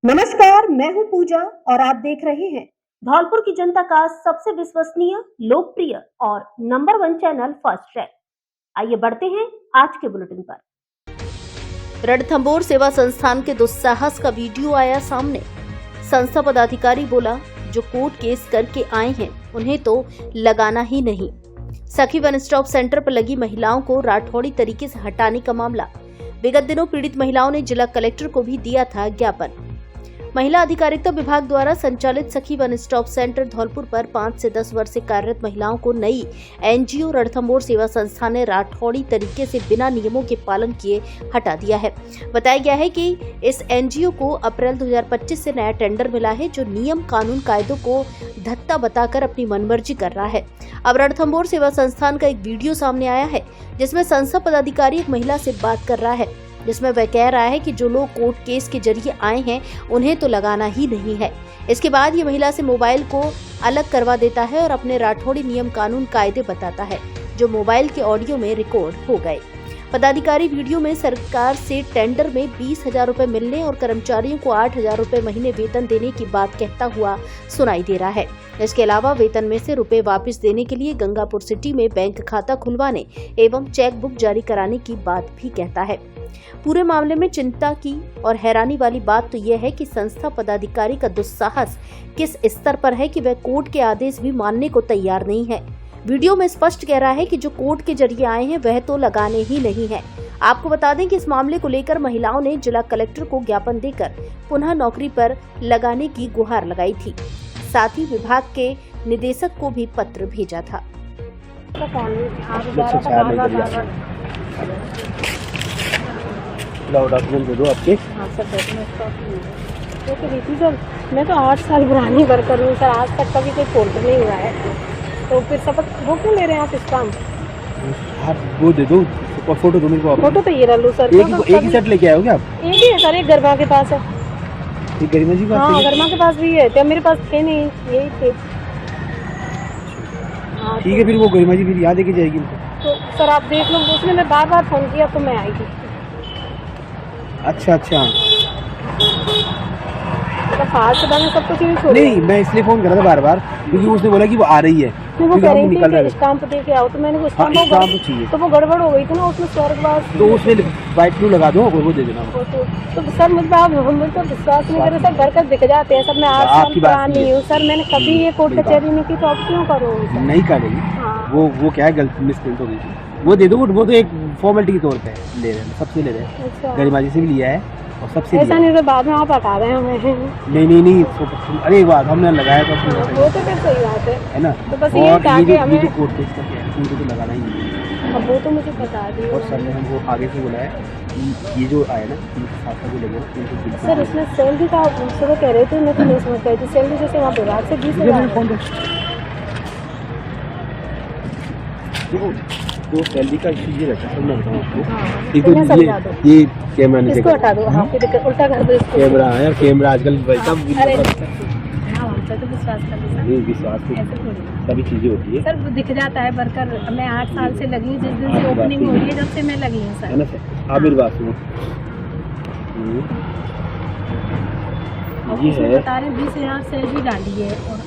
नमस्कार, मैं हूं पूजा और आप देख रहे हैं धौलपुर की जनता का सबसे विश्वसनीय, लोकप्रिय और नंबर 1 चैनल फर्स्ट ट्रैक। आइए बढ़ते हैं आज के बुलेटिन पर। रणथंभौर सेवा संस्थान के दुस्साहस का वीडियो आया सामने। संस्था पदाधिकारी बोला, जो कोर्ट केस करके आए हैं उन्हें तो लगाना ही नहीं। सखी वन स्टॉप सेंटर पर लगी महिलाओं को राठौड़ी तरीके से हटाने का मामला। विगत दिनों पीड़ित महिलाओं ने जिला कलेक्टर को भी दिया था ज्ञापन। महिला अधिकारिता विभाग द्वारा संचालित सखी वन स्टॉप सेंटर धौलपुर पर 5 से 10 वर्ष से कार्यरत महिलाओं को नई एनजीओ रणथंभौर सेवा संस्थान ने राठौड़ी तरीके से बिना नियमों के पालन किए हटा दिया है। बताया गया है कि इस एनजीओ को अप्रैल 2025 से नया टेंडर मिला है, जो नियम कानून कायदों को धत्ता बताकर अपनी मनमर्जी कर रहा है। अब रणथंभौर सेवा संस्थान का एक वीडियो सामने आया है, जिसमें संस्था पदाधिकारी एक महिला से बात कर रहा है, जिसमें वह कह रहा है कि जो लोग कोर्ट केस के जरिए आए हैं उन्हें तो लगाना ही नहीं है। इसके बाद ये महिला से मोबाइल को अलग करवा देता है और अपने राठौड़ी नियम कानून कायदे बताता है, जो मोबाइल के ऑडियो में रिकॉर्ड हो गए। पदाधिकारी वीडियो में सरकार से टेंडर में 20,000 रुपए मिलने और कर्मचारियों को 8,000 रुपए महीने वेतन देने की बात कहता हुआ सुनाई दे रहा है। इसके अलावा वेतन में से रुपए वापस देने के लिए गंगापुर सिटी में बैंक खाता खुलवाने एवं चेक बुक जारी कराने की बात भी कहता है। पूरे मामले में चिंता की और हैरानी वाली बात तो यह है कि संस्था पदाधिकारी का दुस्साहस किस स्तर पर है कि वह कोर्ट के आदेश भी मानने को तैयार नहीं है। वीडियो में स्पष्ट कह रहा है कि जो कोर्ट के जरिए आए हैं वह तो लगाने ही नहीं है। आपको बता दें कि इस मामले को लेकर महिलाओं ने जिला कलेक्टर को ज्ञापन देकर पुनः नौकरी पर लगाने की गुहार लगाई थी। साथ ही विभाग के निदेशक को भी पत्र भेजा था। डॉक्यूमेंट दे दो आपके। हाँ सर, तो देखिए सर, मैं तो 8 साल पुरानी वर्कर हूँ सर, आज तक कभी कोई फोल्डर नहीं हुआ है, तो फिर शपथ वो क्यों ले रहे हैं आप इस काम? आप वो दे दो, फोटो दो मेरे को। फोटो तो ये रहा सर। एक ही सेट लेके आए हो क्या आप? एक ही है सर, एक गरमा के पास है। ये गरिमा जी? हाँ, गरमा के पास भी है, तो मेरे पास थे नहीं, यही थे। हाँ ठीक है, फिर वो गरिमा जी फिर यहाँ देके जाएगी। तो सर आप देख लो, उसने मैं बार बार फोन किया तो मैं आई थी। अच्छा अच्छा, सब कुछ नहीं, मैं इसलिए फोन कर रहा था बार बार क्योंकि उसने बोला कि वो आ रही है, वो कह रही थी कि स्टाम्प दे के आओ, तो मैंने स्टाम्प चाहिए, तो वो गड़बड़ हो गई थी ना उसमें स्वर्गवास, तो उसमें वाइट ब्लू लगा दो और वो दे देना। तो सर मुझे तो विश्वास नहीं करे सर, घर का दिख जाते हैं सर। मैं 8 साल पुरानी हूँ सर, मैंने कभी ये कोर्ट कचहरी नहीं की, तो आप क्यों करो? नहीं करेगी, वो क्या है, गलती मिसप्रिंट हो गई थी, वो दे दो। वो तो एक फॉर्मेलिटी के तौर पे ले रहे हैं, सबसे ले रहे हैं, गरिमा जी से भी लिया है और सबसे ऐसा नहीं, तो बाद में आप हटा रहे हैं हमें। नहीं, अरे एक बात हमने लगाया था, वो तो फिर सही बात है ना। तो बस और ये हमें जो कोर्ट केस का क्या है, उनको तो लगाना ही नहीं। अब वो तो मुझे बता दी, और सर ने हमको आगे से बोला है कि ये जो आए ना, इनके साथ जो लगे उनको सर इसमें सैलरी का सुबह कह रहे थे, मैं तो नहीं समझ पाई थी सैलरी, जैसे वहाँ विभाग से 20,000 तो सैलरी का इशू ये रहता है, मैं बताऊँ आपको। एक तो ये कैमरा नहीं, इसको हटा दो, हाँ उल्टा कर दो इसको। कैमरा है यार, कैमरा आजकल तो विश्वास कर लो सर, विश्वास सभी चीज़ें होती है सर, वो दिख जाता है वर्कर। मैं 8 साल से लगी, जिस दिन से ओपनिंग हुई है, जब से मैं लगी हूँ सर, है ना सर। आप मेरी बात सुनो, ये है बता रहे हैं 20,000 सैलरी डाली है, और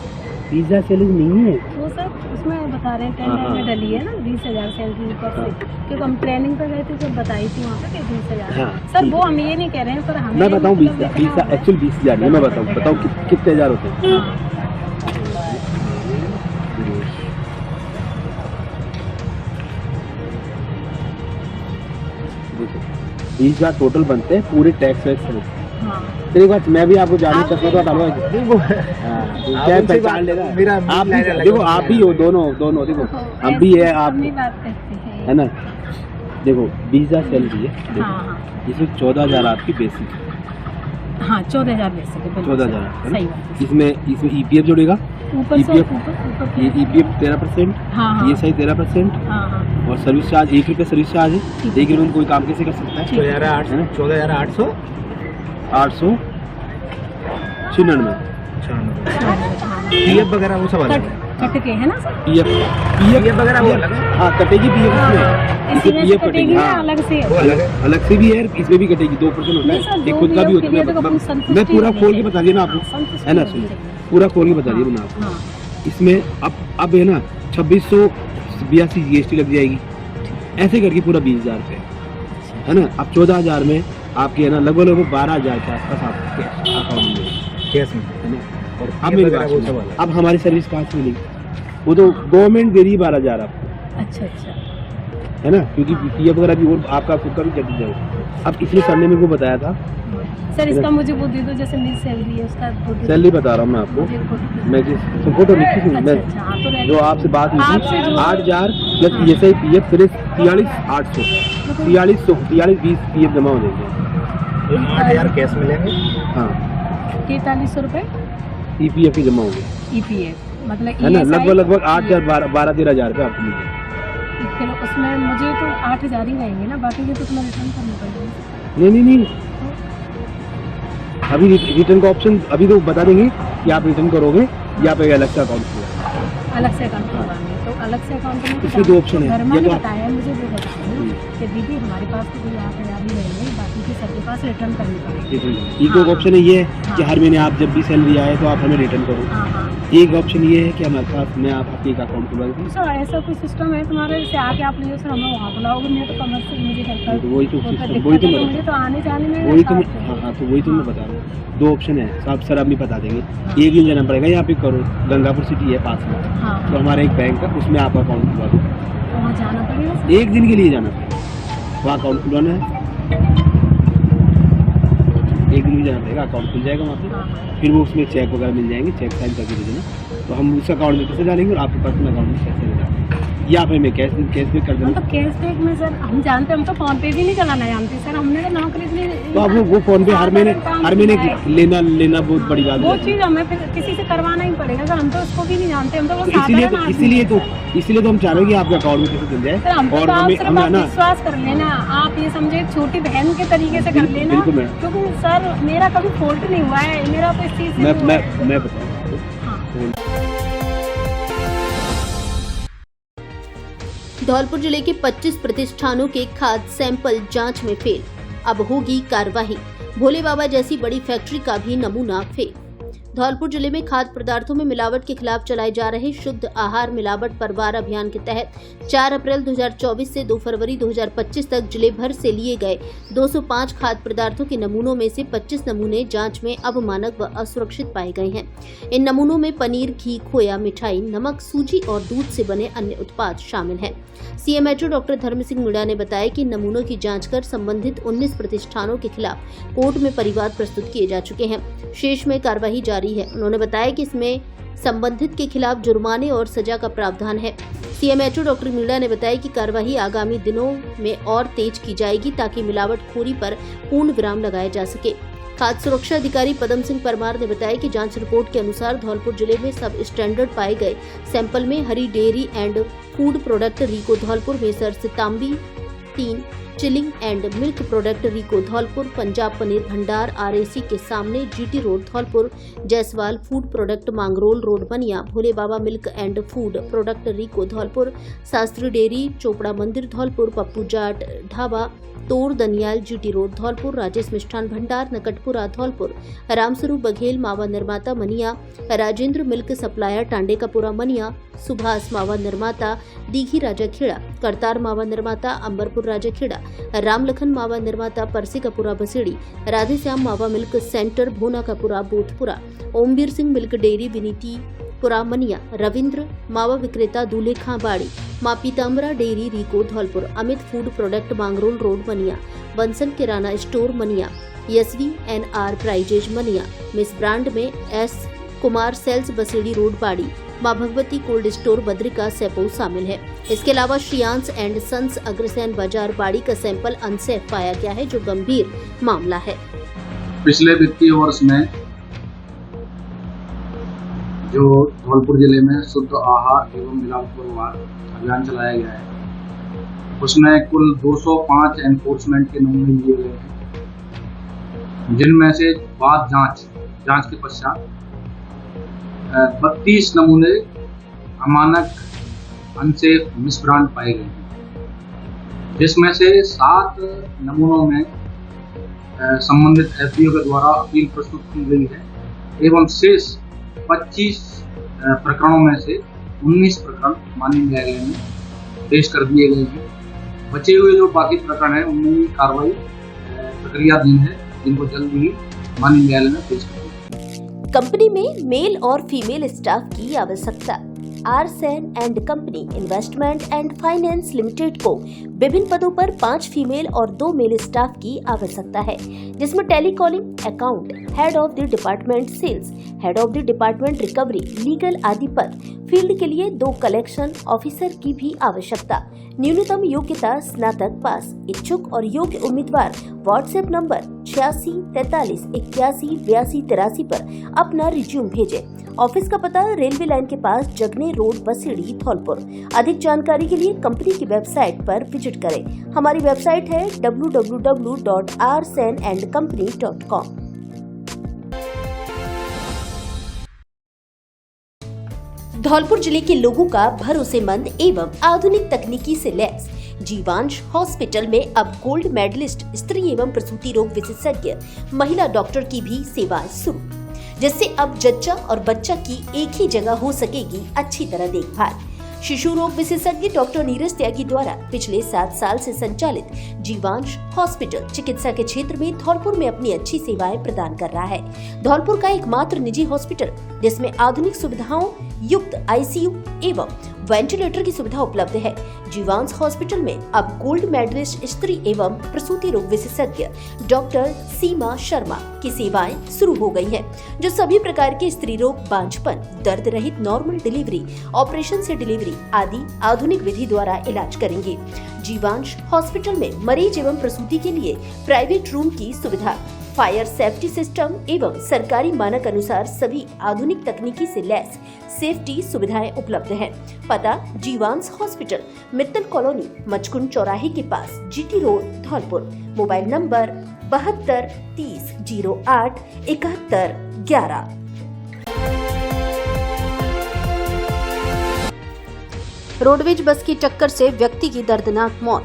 20,000 सैलरी नहीं है वो सर उसमें बता रहे हैं टेंडर में डली है ना 20,000 सैलरी ऊपर से, क्योंकि हम ट्रेनिंग पे गए थे तो बताई थी वहाँ पे 20,000। सर वो हम ये नहीं कह रहे हैं, पर हमें मैं बताऊँ 20,000 एक्चुअल 20,000 है। मैं बताऊँ कितने हज़ार होते हैं। 20,000 टोटल बनते हैं पूरे टैक्स वैक्स समेत। तेरी बात, मैं भी आपको जाने सकता तो डालवा क्या पहचान लेगा। आप देखो, आप भी हो, दोनों देखो, हम भी है, आप है ना। देखो 20,000 सैलरी है, जिसमें 14,000 आपकी बेसिक है। हाँ 14,000 बेसिक है, 14,000 है। इसमें EPF जोड़ेगा, EPF 13%, ये सही 13%, और सर्विस चार्ज 1 रुपये सर्विस चार्ज है। 1 रुपये में कोई काम कैसे कर सकता है? 14,800 896 PF वगैरह वो सब आ जाएगा। कट के है ना सर? पीएफ वगैरह वो अलग है। हाँ कटेगी पीएफ इसमें, इसी में पीएफ कटेगी कटेगी। ना हाँ अलग से? अलग से भी है, इसमें भी कटेगी, 2% होता नहीं सर, है, एक जो खुद का भी भी होता उसके लिए है। तो अपन संतुष्टि मैं पूरा होनी खोल के चाहिए। बता दिया ना आपको, संतुष्टि है ना? होनी सुनो, चाहिए। पूरा खोल के बता दिया मैंने आपको। हाँ इसमें अब है ना 2682 जीएसटी लग जाएगी, ऐसे करके पूरा 20,000 रुपये है ना। अब 14,000 में आपके है ना लगभग 12,000 के आसपास आपके अकाउंट में कैश में है ना। और अब मेरी बात सुनो, अब हमारी सर्विस कहाँ से मिलेगी? वो तो गवर्नमेंट दे रही है 12,000 आपको, अच्छा अच्छा है ना, क्योंकि पीएफ वगैरह भी और आपका खुद का भी कट जाएगा। अब इसलिए सर ने मेरे को बताया था। सर इसका मुझे वो दे दो, जैसे मेरी सैलरी है उसका वो दे दो। सैलरी बता रहा हूँ मैं आपको, मुझे फोटो मैं जिस फोटो लिखी थी मैं, अच्छा हाँ तो जो आपसे बात हुई आपसे थी, जो- 8,000 प्लस ईएसआई पीएफ फिर 43,800 43 पीएफ जमा हो जाएंगे। 8,000 कैश मिलेंगे। हाँ 4300 रुपये ईपीएफ ही जमा हो गए, EPF मतलब है ना, ESI लगभग 8,000 12-13,000 रुपये आपको मिल जाएंगे। फिर उसमें मुझे तो 8,000 ही रहेंगे ना, बाकी के तो तुम्हें रिटर्न करने पड़ेंगे। नहीं अभी रिटर्न का ऑप्शन अभी तो बता देंगे कि आप रिटर्न करोगे या आप एक अलग से अकाउंट खोलोगे। अलग से अकाउंट खुलवाएंगे तो अलग से अकाउंट में इसमें दो ऑप्शन है, घर या में तो बताया मुझे वो बताया कि दीदी हमारे पास तो कोई 8,000 ही रहेंगे, बाकी के सबके पास रिटर्न करनी पड़ेगी। एक ऑप्शन है ये है कि हर महीने आप जब भी सैलरी आए तो आप हमें रिटर्न करो। हाँ हाँ एक ऑप्शन ये है कि हमारे पास में आप आपके एक अकाउंट खुलवा देंगे। सर ऐसा कोई सिस्टम है तुम्हारे, जैसे आके आप ले सर हमें वहाँ बुलाओगे, मैं तो कमर्शियल मुझे हेल्प तो वही तो होता सिस्टम, दिक्कत वही तो है, तो मैं मुझे तो आने जाने में वही तो मैं साथ में- हाँ तो वही तो मैं बता रहा हूँ। दो ऑप्शन है साहब, सर आप भी बता देंगे। एक दिन जाना पड़ेगा यहाँ पे करो, गंगापुर सिटी है पास में, हाँ तो हमारा एक बैंक है, उसमें आप अकाउंट खुलवा दो। वहाँ जाना पड़ेगा सर? एक दिन के लिए जाना पड़ेगा, वहाँ अकाउंट खुलवाना है, एक दिन भी जाना पड़ेगा, अकाउंट खुल जाएगा वहाँ पे। हाँ फिर वो उसमें चेक वगैरह मिल जाएंगे, चेक साइन करके दे देना, तो हम उस अकाउंट में पैसे डालेंगे और आपके पर्सनल अकाउंट में पैसे डालेंगे, या फिर मैं कैश पे कर हम देंगे। तो कैशबैक में सर हम जानते, हम तो फोन पे भी नहीं चलाना जानते सर, हमने तो नौकरी के लिए तो आप वो फोन पे हर महीने लेना बहुत बड़ी बात वो है। चीज हमें फिर किसी से करवाना ही पड़ेगा सर, हम तो उसको भी नहीं जानते, हम तो वो तो साधारण आदमी इसीलिए तो हम चाह रहे हैं कि आपके अकाउंट में पैसे चल सर, हम जाए तो और आप हमें सिर्फ हमें आप ना विश्वास कर लेना, आप ये समझे एक छोटी बहन के तरीके से कर लेना, बिल्कुल मैम। क्योंकि सर मेरा कभी फॉल्ट नहीं हुआ है, मेरा तो इस चीज से वो है। मैं बताऊँ आपको। हाँ। धौलपुर जिले के 25 प्रतिष्ठानों के खाद्य सैंपल जांच में फेल, अब होगी कार्रवाई। भोले बाबा जैसी बड़ी फैक्ट्री का भी नमूना फेल। धौलपुर जिले में खाद्य पदार्थों में मिलावट के खिलाफ चलाए जा रहे शुद्ध आहार मिलावट पर वार अभियान के तहत 4 अप्रैल 2024 से 2 फरवरी 2025 तक जिले भर से लिए गए 205 खाद्य पदार्थों के नमूनों में से 25 नमूने जांच में अवमानक व असुरक्षित पाए गए हैं। इन नमूनों में पनीर, घी, खोया, मिठाई, नमक, सूजी और दूध से बने अन्य उत्पाद शामिल हैं। सीएमएचओ डॉक्टर धर्म सिंह मीणा ने बताया कि नमूनों की जांच कर संबंधित 19 प्रतिष्ठानों के खिलाफ कोर्ट में परिवाद प्रस्तुत किए जा चुके हैं। शेष में कार्यवाही जारी है। उन्होंने बताया कि इसमें संबंधित के खिलाफ जुर्माने और सजा का प्रावधान है। सीएमएचओ डॉक्टर मीणा ने बताया कि कार्यवाही आगामी दिनों में और तेज की जाएगी ताकि मिलावटखोरी पर पूर्ण विराम लगाया जा सके। खाद्य सुरक्षा अधिकारी पदम सिंह परमार ने बताया कि जांच रिपोर्ट के अनुसार धौलपुर जिले में सब स्टैंडर्ड पाए गए सैंपल में Hari dairy and food product RIICO Dholpur में सर सिताम्बी 3 chilling and milk product RIICO Dholpur, Punjab Paneer Bhandar RAC के सामने GT road Dholpur, Jaiswal food product Mangrol road Baniya, Bhole Baba milk and food product RIICO Dholpur, Shastri dairy Chopra Mandir Dholpur, Pappu Jat Dhaba Tor Daniyal GT road Dholpur, Rajesh Mishthan Bhandar Naktapura Dholpur, Ramswaroop Baghel मावा निर्माता मनिया, राजेंद्र मिल्क सप्लायर टांडेकापुरा मनिया, सुभाष मावा निर्माता दीघी राजा खेड़ा, करतार मावा निर्माता अंबरपुर राजा खेड़ा, रामलखन मावा निर्माता परसिकापुरा Basedi, Radheshyam Mawa milk centre Bhonakapura Bodhpura, Omveer Singh milk dairy Vinitipura Maniya, Ravindra मावा विक्रेता Dulhe Khan Bari, Maa Pitambara dairy RIICO Dholpur, Amit food product Mangrol road Maniya, Bansal Kirana store Maniya, Yashvi enterprises Maniya, misbrand में S Kumar sales Basedi road Bari, Maa Bhagwati cold store Badrika सेपो शामिल है। इसके अलावा श्रियांश एंड सन्स अग्रसेन बाजार बाड़ी का सैंपल अनसेफ पाया गया है, जो गंभीर मामला है। पिछले वित्तीय वर्ष में जो धौलपुर जिले में शुद्ध आहार एवं मिलावट पर वार अभियान चलाया गया है, उसमें कुल 205 एनफोर्समेंट के नमूने लिए गए हैं, जिनमें से बाद जांच के पश्चात 32 नमूने अमानक अनसेफ मिसब्रांड पाए गए हैं, जिसमें से 7 नमूनों में संबंधित एफडीओ के द्वारा अपील प्रस्तुत की गई है एवं शेष 25 प्रकरणों में से 19 प्रकरण माननीय न्यायालय में पेश कर दिए गए हैं। बचे हुए जो बाकी प्रकरण हैं उनमें कार्रवाई प्रक्रियाधीन है, जिनको जल्द ही माननीय न्यायालय में पेश कर दिया। कंपनी में मेल और फीमेल स्टाफ की आवश्यकता। आरसेन and company investment and finance limited को विभिन्न पदों पर 5 फीमेल और 2 मेल स्टाफ की आवश्यकता है, जिसमें telecalling, account, head of the department sales, head of the department recovery, legal आदि पद। फील्ड के लिए 2 कलेक्शन ऑफिसर की भी आवश्यकता। न्यूनतम योग्यता स्नातक पास। इच्छुक और योग्य उम्मीदवार व्हाट्सएप नंबर 86 43 81 82 83 पर अपना रिज्यूम भेजें। ऑफिस का पता रेलवे लाइन के पास, जगने रोड, बसीड़ी, धौलपुर। अधिक जानकारी के लिए कंपनी की वेबसाइट पर विजिट करें। हमारी वेबसाइट है www.rsenandcompany.com। धौलपुर जिले के लोगों का भरोसेमंद एवं आधुनिक तकनीकी से लैस जीवांश हॉस्पिटल में अब गोल्ड मेडलिस्ट स्त्री एवं प्रसूति रोग विशेषज्ञ महिला डॉक्टर की भी सेवाएं शुरू, जिससे अब जच्चा और बच्चा की एक ही जगह हो सकेगी अच्छी तरह देखभाल। शिशु रोग विशेषज्ञ डॉक्टर नीरज त्यागी द्वारा पिछले 7 साल से संचालित जीवांश हॉस्पिटल चिकित्सा के क्षेत्र में धौलपुर में अपनी अच्छी सेवाएं प्रदान कर रहा है। धौलपुर का एकमात्र निजी हॉस्पिटल जिसमें आधुनिक सुविधाओं युक्त आईसीयू एवं वेंटिलेटर की सुविधा उपलब्ध है। जीवांश हॉस्पिटल में अब गोल्ड मेडलिस्ट स्त्री एवं प्रसूति रोग विशेषज्ञ डॉक्टर सीमा शर्मा की सेवाएं शुरू हो गई हैं, जो सभी प्रकार के स्त्री रोग, बांझपन, दर्द रहित नॉर्मल डिलीवरी, ऑपरेशन से डिलीवरी आदि आधुनिक विधि द्वारा इलाज करेंगे। जीवांश हॉस्पिटल में मरीज एवं प्रसूति के लिए प्राइवेट रूम की सुविधा, फायर सेफ्टी सिस्टम एवं सरकारी मानक अनुसार सभी आधुनिक तकनीकी से लैस सेफ्टी सुविधाएं उपलब्ध हैं। पता जीवांश हॉस्पिटल, मित्तल कॉलोनी, मचकुंड चौराहे के पास, GT road, Dholpur. Mobile number 72 30 08 71 11। Roadways bus की टक्कर से व्यक्ति की दर्दनाक मौत।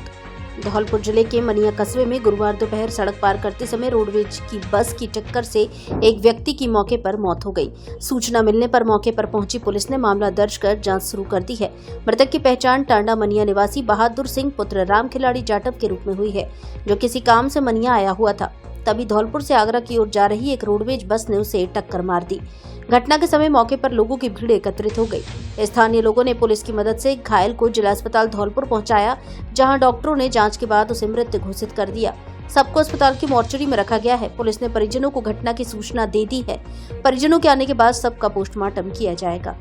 धौलपुर जिले के मनिया कस्बे में गुरुवार दोपहर सड़क पार करते समय रोडवेज की बस की टक्कर से एक व्यक्ति की मौके पर मौत हो गई। सूचना मिलने पर मौके पर पहुंची पुलिस ने मामला दर्ज कर जांच शुरू कर दी है। मृतक की पहचान टांडा मनिया निवासी बहादुर सिंह पुत्र राम खिलाड़ी जाटव के रूप में हुई है, जो किसी काम से मनिया आया हुआ था। तभी धौलपुर से आगरा की ओर जा रही एक रोडवेज बस ने उसे टक्कर मार दी। घटना के समय मौके पर लोगों की भीड़ एकत्रित हो गई। स्थानीय लोगों ने पुलिस की मदद से घायल को जिला अस्पताल धौलपुर पहुंचाया, जहां डॉक्टरों ने जांच के बाद उसे मृत घोषित कर दिया। सबको अस्पताल की मोर्चरी में रखा गया है। पुलिस ने परिजनों को घटना की सूचना दे दी है। परिजनों के आने के बाद सबका पोस्टमार्टम किया जाएगा।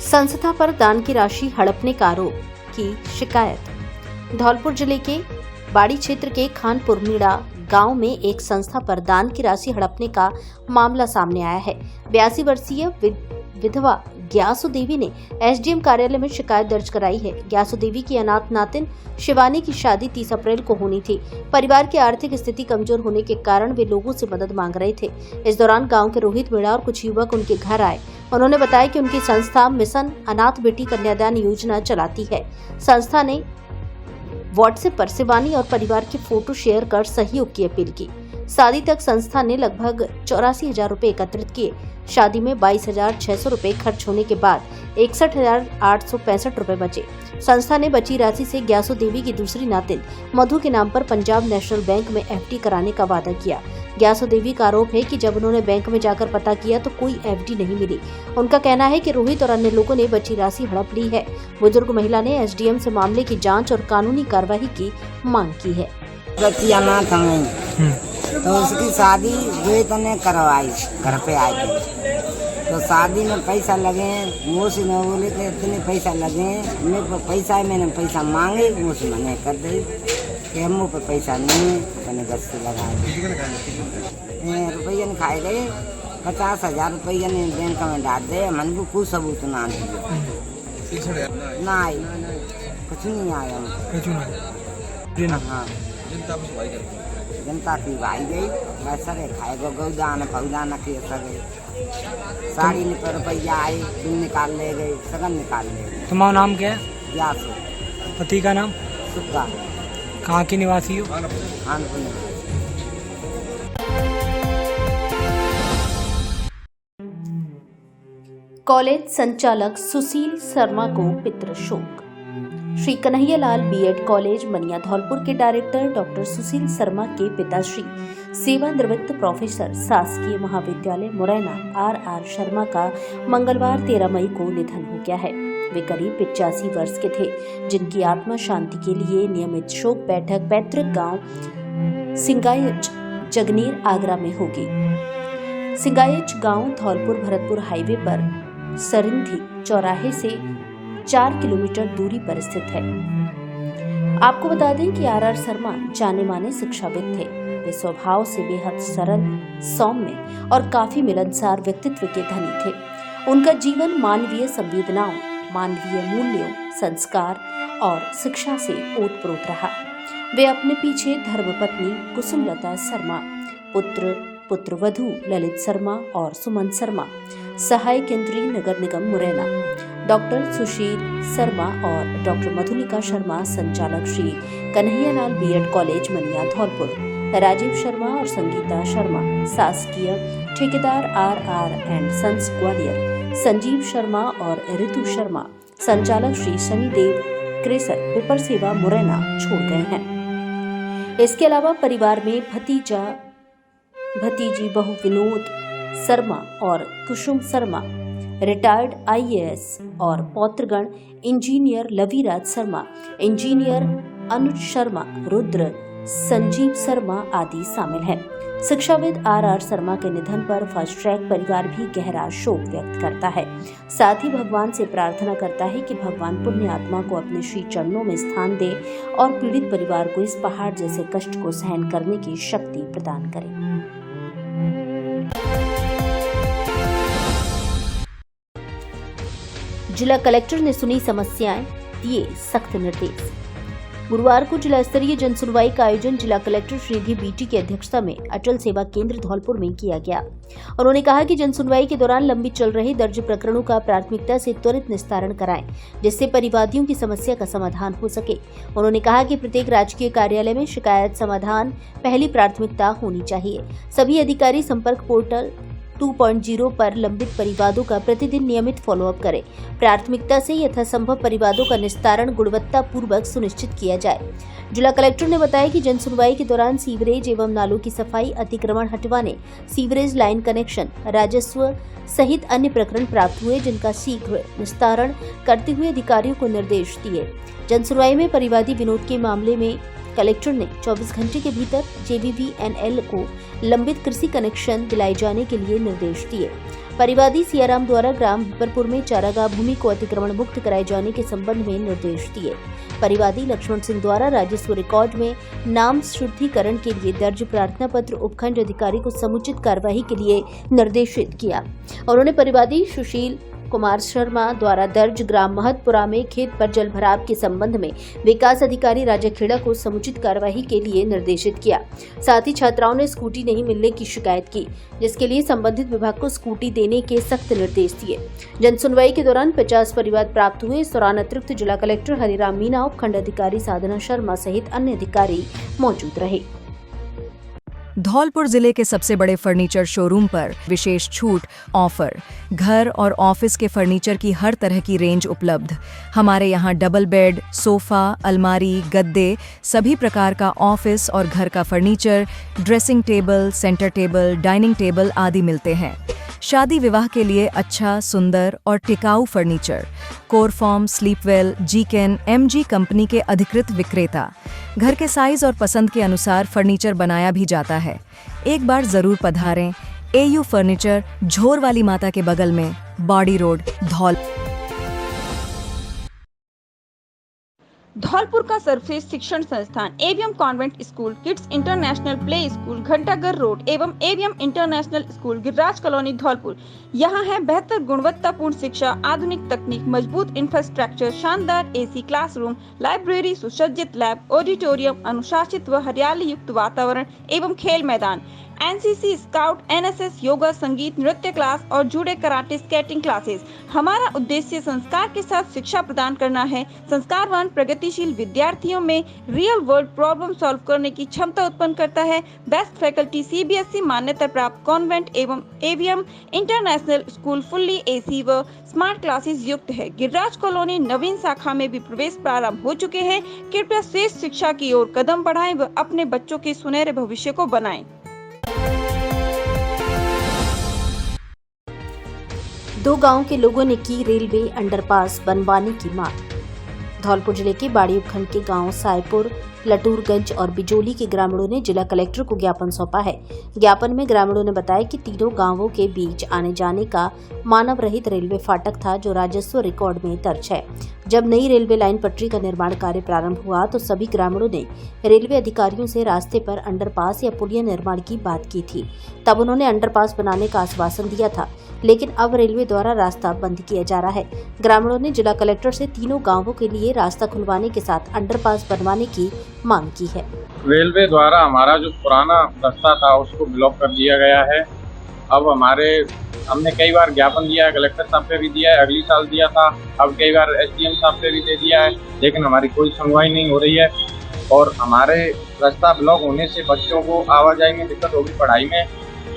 संस्था पर दान की राशि हड़पने का आरोप की शिकायत। धौलपुर जिले के बाड़ी क्षेत्र के खानपुर मीड़ा गांव में एक संस्था पर दान की राशि हड़पने का मामला सामने आया है। 82 वर्षीय विधवा ग्यासु देवी ने एसडीएम कार्यालय में शिकायत दर्ज कराई है। ग्यासु देवी की अनाथ नातिन शिवानी की शादी 30 अप्रैल को होनी थी। परिवार की आर्थिक स्थिति कमजोर होने के कारण वे लोगों से मदद मांग रहे थे। इस दौरान गांव के रोहित मीणा और कुछ युवक उनके घर आए। उन्होंने बताया कि उनकी संस्था मिशन अनाथ बेटी कन्यादान योजना चलाती है। संस्था ने व्हाट्सएप पर शिवानी और परिवार के फोटो शेयर कर सहयोग की अपील की। शादी तक संस्था ने लगभग 84,000 रुपए एकत्रित किए। शादी में 22,600 रुपए खर्च होने के बाद 61,865 रुपए बचे। संस्था ने बची राशि से ग्यासु देवी की दूसरी नातिन मधु के नाम पर पंजाब नेशनल बैंक में एफडी कराने का वादा किया। ग्यासु देवी का आरोप है कि जब उन्होंने बैंक में जाकर पता किया तो कोई एफडी नहीं मिली। उनका कहना है कि रोहित और अन्य लोगों ने बची राशि हड़प ली है। बुजुर्ग महिला ने एसडीएम से मामले की जांच और कानूनी कार्रवाई की मांग की है। बच्ची अनाथ हमें तो उसकी शादी रोहित ने करवाई, घर पे आए थे तो शादी में पैसा लगे। मोसी ने बोले कि इतने पैसा लगे, मेरे पैसा मैंने पैसा मांगे, मोसी मैंने कर दी कि हम पे पैसा नहीं अपने घर से लगा रुपये खाए गए। 50,000 रुपये ने बैंक में डाल दे, मन को कुछ सबूत ना दिए ना आई, कुछ नहीं आया। हाँ जनता की भाई गई बस सगे खाए गो गौदान पौदान के सगे साड़ी में पर रुपया आए दिन निकाल ले गए सगन निकाल ले गए। तुम्हारा नाम क्या है? ग्यासो पति का नाम? सुग्गा कहाँ की निवासी हो? खानपुर में। कॉलेज संचालक सुशील शर्मा को पितृ शोक। श्री कन्हैयालाल बीएड कॉलेज मनिया धौलपुर के डायरेक्टर डॉक्टर सुशील शर्मा के पिताश्री सेवानिवृत्त प्रोफेसर शासकीय महाविद्यालय मुरैना आर शर्मा का मंगलवार 13 मई को निधन हो गया है। वे करीब 85 वर्ष के थे, जिनकी आत्मा शांति के लिए नियमित शोक बैठक पैतृक गांव सिंगायच जगनेर आगरा में होगी। सिंगायच गांव धौलपुर भरतपुर हाईवे पर सरिंधी चौराहे से 4 किलोमीटर दूरी पर स्थित है। आपको बता दें कि आर शर्मा जाने माने शिक्षाविद थे। वे स्वभाव से बेहद सरल, सौम्य और काफी मिलनसार व्यक्तित्व के धनी थे। उनका जीवन मानवीय संवेदनाओं, मानवीय मूल्यों, संस्कार और शिक्षा से ओतप्रोत रहा। वे अपने पीछे धर्मपत्नी कुसुमलता शर्मा, पुत्रवधू ललित शर्मा और सुमन शर्मा, सहायक केंद्रीय नगर निगम मुरैना, डॉक्टर सुशील शर्मा और डॉक्टर मधुलिका शर्मा संचालक श्री कन्हैयालाल बीएड कॉलेज मनिया धौलपुर, राजीव शर्मा और संगीता शर्मा शासकीय ठेकेदार R and sons Gwalior, Sanjeev Sharma और ऋतु शर्मा संचालक श्री शनिदेव क्रेसर पेपर सेवा मुरैना छोड़ गए हैं। इसके अलावा परिवार में भतीजी बहू विनोद शर्मा और कुसुम शर्मा, रिटायर्ड आईएएस और पौत्रगण इंजीनियर लवीराज शर्मा, इंजीनियर अनुज शर्मा, रुद्र, संजीव शर्मा आदि शामिल हैं। शिक्षाविद आर शर्मा के निधन पर फर्स्ट ट्रैक परिवार भी गहरा शोक व्यक्त करता है। साथ ही भगवान से प्रार्थना करता है कि भगवान पुण्य आत्मा को अपने श्री चरणों में स्थान दे और पीड़ित परिवार को इस पहाड़ जैसे कष्ट को सहन करने की शक्ति प्रदान करे। जिला कलेक्टर ने सुनी समस्याएं, दिए सख्त निर्देश। गुरुवार को जिला स्तरीय जन सुनवाई का आयोजन जिला कलेक्टर श्रीनिधि बीटी की अध्यक्षता में अटल सेवा केंद्र धौलपुर में किया गया। उन्होंने कहा कि जन सुनवाई के दौरान लंबित चल रहे दर्ज प्रकरणों का प्राथमिकता से त्वरित निस्तारण कराएं, जिससे परिवादियों की समस्या का समाधान हो सके। उन्होंने कहा कि प्रत्येक राजकीय कार्यालय में शिकायत समाधान पहली प्राथमिकता होनी चाहिए। सभी अधिकारी संपर्क पोर्टल 2.0 पर लंबित परिवादों का प्रतिदिन नियमित फॉलोअप करें। प्राथमिकता से यथासंभव परिवादों का निस्तारण गुणवत्ता पूर्वक सुनिश्चित किया जाए। जिला कलेक्टर ने बताया कि जन सुनवाई के दौरान सीवरेज एवं नालों की सफाई, अतिक्रमण हटवाने, सीवरेज लाइन कनेक्शन, राजस्व सहित अन्य प्रकरण प्राप्त हुए, जिनका शीघ्र निस्तारण करते हुए अधिकारियों को निर्देश दिए। जन सुनवाई में परिवादी विनोद के मामले में कलेक्टर ने 24 घंटे के भीतर JVVNL को लंबित कृषि कनेक्शन दिलाए जाने के लिए निर्देश दिए। परिवादी सियाराम द्वारा ग्राम हिपरपुर में चारागाह भूमि को अतिक्रमण मुक्त कराए जाने के संबंध में निर्देश दिए। परिवादी लक्ष्मण सिंह द्वारा राजस्व रिकॉर्ड में नाम शुद्धिकरण के लिए दर्ज प्रार्थना पत्र उपखंड अधिकारी को समुचित कार्यवाही के लिए निर्देशित किया। उन्होंने परिवादी सुशील कुमार शर्मा द्वारा दर्ज ग्राम महतपुरा में खेत पर जल भराव के संबंध में विकास अधिकारी राजा खेड़ा को समुचित कार्यवाही के लिए निर्देशित किया। साथ ही छात्राओं ने स्कूटी नहीं मिलने की शिकायत की, जिसके लिए संबंधित विभाग को स्कूटी देने के सख्त निर्देश दिए। जन सुनवाई के दौरान 50 परिवाद प्राप्त हुए। इस दौरान अतिरिक्त जिला कलेक्टर हरिराम मीणा, उपखंड अधिकारी साधना शर्मा सहित अन्य अधिकारी मौजूद रहे। धौलपुर जिले के सबसे बड़े फर्नीचर शोरूम पर विशेष छूट ऑफर, घर और ऑफिस के फर्नीचर की हर तरह की रेंज उपलब्ध। हमारे यहाँ डबल बेड, सोफा, अलमारी, गद्दे, सभी प्रकार का ऑफिस और घर का furniture, dressing table, centre table, dining table आदि मिलते हैं। शादी विवाह के लिए अच्छा, सुंदर और टिकाऊ फर्नीचर। कोरफॉर्म, स्लीपवेल, जीकेन, MG कंपनी के अधिकृत विक्रेता। घर के साइज और पसंद के अनुसार फर्नीचर बनाया भी जाता है। एक बार जरूर पधारें। AU फर्नीचर, झोर वाली माता के बगल में, बॉडी रोड, धौल। धौलपुर का सर्वश्रेष्ठ शिक्षण संस्थान AVM convent school, kids international play school, Ghantaghar road एवं AVM international school, Giriraj colony, Dholpur. यहाँ है बेहतर गुणवत्तापूर्ण शिक्षा, आधुनिक तकनीक, मजबूत इंफ्रास्ट्रक्चर, शानदार एसी क्लासरूम, लाइब्रेरी, सुसज्जित लैब, ऑडिटोरियम, अनुशासित व हरियाली युक्त वातावरण एवं खेल मैदान, एनसीसी, स्काउट, एनएसएस, योगा, संगीत, नृत्य क्लास और जूडो, कराटे, स्केटिंग क्लासेस। हमारा उद्देश्य संस्कार के साथ शिक्षा प्रदान करना है। संस्कारवान प्रगतिशील विद्यार्थियों में रियल वर्ल्ड प्रॉब्लम सॉल्व करने की क्षमता उत्पन्न करता है। बेस्ट फैकल्टी सीबीएसई मान्यता प्राप्त कॉन्वेंट एवं AVM international school fully AC व स्मार्ट क्लासेस युक्त है। गिरिराज कॉलोनी नवीन शाखा में भी प्रवेश प्रारंभ हो चुके हैं। कृपया श्रेष्ठ शिक्षा की ओर कदम बढ़ाएं व अपने बच्चों के सुनहरे भविष्य को बनाएं। दो गांव के लोगों ने की रेलवे अंडरपास बनवाने की मांग। धौलपुर जिले के बाड़ी उपखंड के गांव सायपुर, लटूरगंज और बिजोली के ग्रामीणों ने जिला कलेक्टर को ज्ञापन सौंपा है। ज्ञापन में ग्रामीणों ने बताया कि तीनों गांवों के बीच आने जाने का मानव रहित रेलवे फाटक था, जो राजस्व रिकॉर्ड में दर्ज है। जब नई रेलवे लाइन पटरी का निर्माण कार्य प्रारंभ हुआ तो सभी ग्रामीणों ने रेलवे अधिकारियों से रास्ते पर अंडरपास या पुलिया निर्माण की बात की थी। तब उन्होंने अंडरपास बनाने का आश्वासन दिया था, लेकिन अब रेलवे द्वारा रास्ता बंद किया जा रहा है। ग्रामीणों ने जिला कलेक्टर से तीनों गांवों के लिए रास्ता खुलवाने के साथ अंडरपास बनवाने की मांग की है। रेलवे द्वारा हमारा जो पुराना रास्ता था उसको ब्लॉक कर दिया गया है। अब हमने कई बार ज्ञापन दिया है, कलेक्टर साहब पे भी दिया है, अगली साल दिया था, अब कई बार एसडीएम साहब पे भी दे दिया है, लेकिन हमारी कोई सुनवाई नहीं हो रही है। और हमारे रास्ता ब्लॉक होने से बच्चों को आवाजाही में दिक्कत होगी, पढ़ाई में,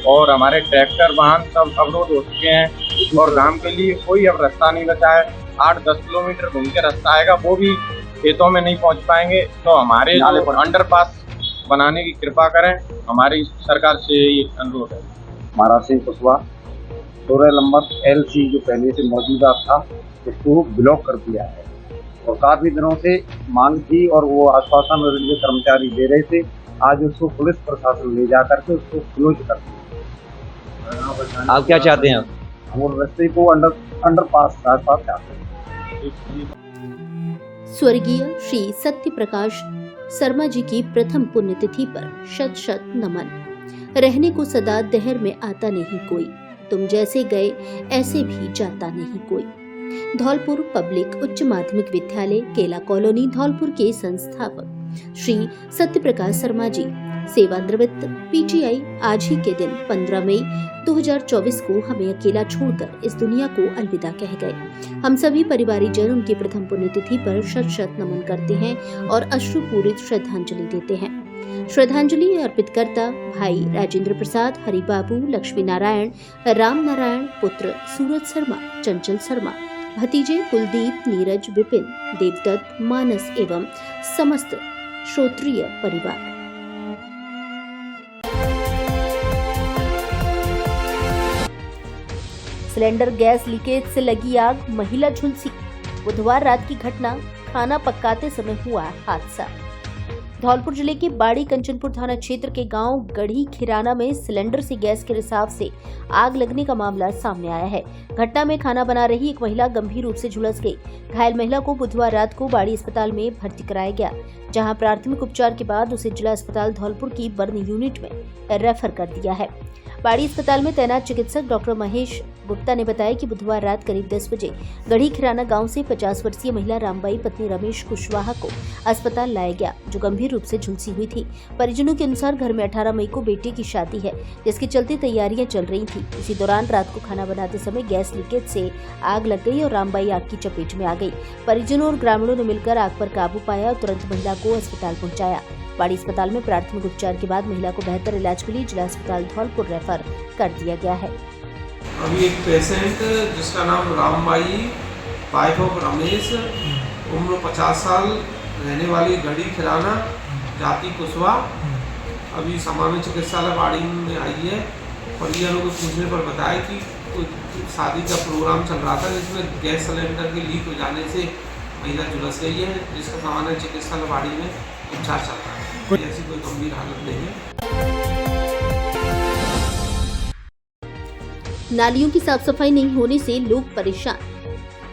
और हमारे ट्रैक्टर वाहन सब अवरोध हो चुके हैं और गांव के लिए कोई अब रास्ता नहीं बचा है। 8-10 किलोमीटर घूम के रास्ता आएगा, वो भी खेतों में नहीं पहुंच पाएंगे। तो हमारे अंडरपास बनाने की कृपा करें, हमारी सरकार से ये अनुरोध है। महाराज सिंह कुशवाहा, 16 नंबर LC जो पहले से मौजूदा था उसको ब्लॉक कर दिया है और काफी दिनों से मांग थी और वो आश्वासन रेलवे कर्मचारी दे रहे थे। आज उसको पुलिस प्रशासन ले जा करके उसको क्लोज कर दिया। आप क्या चाहते हैं? हम रास्ते को अंडरपास रास्ता चाहते हैं। स्वर्गीय श्री सत्य प्रकाश शर्मा जी की प्रथम पुण्यतिथि पर शत शत नमन। रहने को सदा दहर में आता नहीं कोई, तुम जैसे गए ऐसे भी जाता नहीं कोई। धौलपुर पब्लिक उच्च माध्यमिक विद्यालय, केला कॉलोनी, धौलपुर के संस्थापक श्री सत्य प्रकाश शर्मा जी सेवानिवृत्त PGI आज ही के दिन 15 मई 2024 को हमें अकेला छोड़कर इस दुनिया को अलविदा कह गए। हम सभी परिवारीजन उनकी प्रथम पुण्यतिथि पर शत शत नमन करते हैं और अश्रुपूरित श्रद्धांजलि देते हैं। श्रद्धांजलि अर्पित करता भाई राजेंद्र प्रसाद, हरिबाबू, लक्ष्मी नारायण, राम नारायण, पुत्र सूरज शर्मा, चंचल शर्मा, भतीजे कुलदीप, नीरज, विपिन, देवदत्त, मानस एवं समस्त श्रोत्रिय परिवार। सिलेंडर गैस लीकेज से लगी आग, महिला झुलसी। बुधवार रात की घटना, खाना पकाते समय हुआ हादसा। धौलपुर जिले के बाड़ी कंचनपुर थाना क्षेत्र के गांव गढ़ी खिराना में सिलेंडर से गैस के रिसाव से आग लगने का मामला सामने आया है। घटना में खाना बना रही एक महिला गंभीर रूप से झुलस गई। घायल महिला को बुधवार रात को बाड़ी अस्पताल में भर्ती कराया गया, जहां प्राथमिक उपचार के बाद उसे जिला अस्पताल धौलपुर की बर्न यूनिट में रेफर कर दिया है। बाड़ी अस्पताल में तैनात चिकित्सक डॉक्टर महेश गुप्ता ने बताया कि बुधवार रात करीब 10 बजे गढ़ी खिराना गांव से 50 वर्षीय महिला रामबाई पत्नी रमेश कुशवाहा को अस्पताल लाया गया, जो गंभीर रूप से झुलसी हुई थी। परिजनों के अनुसार घर में 18 मई को बेटे की शादी है, जिसके चलते तैयारियां चल रही थी। इसी दौरान रात को खाना बनाते समय गैस लीकेज से आग लग गई और रामबाई आग की चपेट में आ गई। परिजनों और ग्रामीणों ने मिलकर आग पर काबू पाया और तुरंत महिला को अस्पताल पहुंचाया। बाड़ी अस्पताल में प्राथमिक उपचार के बाद महिला को बेहतर इलाज के लिए जिला अस्पताल धौलपुर रेफर कर दिया गया है। अभी एक पेशेंट जिसका नाम रामबाई, वाइफ ऑफ रमेश, उम्र 50 साल, रहने वाली गढ़ी खिराना, जाति कुशवाहा, अभी सामान्य चिकित्सालय बाड़ी में आई है। परिजनों को पूछने पर बताया कि शादी का प्रोग्राम चल रहा था, जिसमें गैस सिलेंडर के लीक हो जाने से महिला झुलस गई है, जिसका सामान्य चिकित्सालय बाड़ी में उपचार चल रहा है। ऐसी कोई गंभीर हालत नहीं है। नालियों की साफ सफाई नहीं होने से लोग परेशान।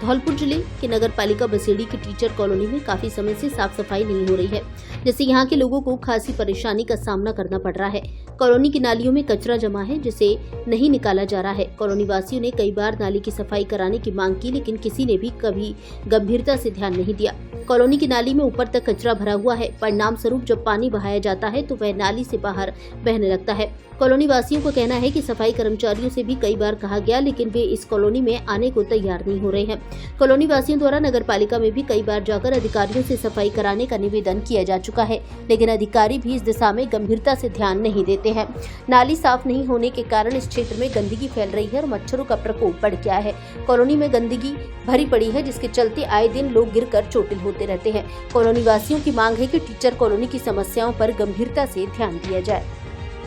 धौलपुर जिले के नगर पालिका बसेड़ी की टीचर कॉलोनी में काफी समय से साफ सफाई नहीं हो रही है, जिससे यहाँ के लोगों को खासी परेशानी का सामना करना पड़ रहा है। कॉलोनी की नालियों में कचरा जमा है, जिसे नहीं निकाला जा रहा है। कॉलोनी वासियों ने कई बार नाली की सफाई कराने की मांग की, लेकिन किसी ने भी कभी गंभीरता से ध्यान नहीं दिया। कॉलोनी की नाली में ऊपर तक कचरा भरा हुआ है। परिणाम स्वरूप जब पानी बहाया जाता है तो वह नाली से बाहर बहने लगता है। कॉलोनी वासियों का कहना है कि सफाई कर्मचारियों से भी कई बार कहा गया, लेकिन वे इस कॉलोनी में आने को तैयार नहीं हो रहे हैं। कॉलोनी वासियों द्वारा नगर पालिका में भी कई बार जाकर अधिकारियों से सफाई कराने का निवेदन किया जा चुका है, लेकिन अधिकारी भी इस दिशा में गंभीरता से ध्यान नहीं देते हैं। नाली साफ नहीं होने के कारण इस क्षेत्र में गंदगी फैल रही है और मच्छरों का प्रकोप बढ़ गया है। कॉलोनी में गंदगी भरी पड़ी है, जिसके चलते आए दिन लोग गिरकर चोटिल होते रहते हैं। कॉलोनी वासियों की मांग है कि टीचर कॉलोनी की समस्याओं पर गंभीरता से ध्यान दिया जाए।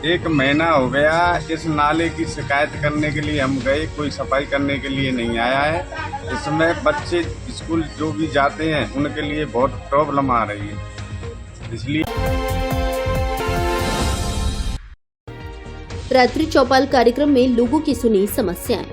1 महीना हो गया इस नाले की शिकायत करने के लिए हम गए, कोई सफाई करने के लिए नहीं आया है। इसमें बच्चे स्कूल जो भी जाते हैं उनके लिए बहुत प्रॉब्लम आ रही है, इसलिए रात्रि चौपाल कार्यक्रम में लोगों की सुनी समस्याएं।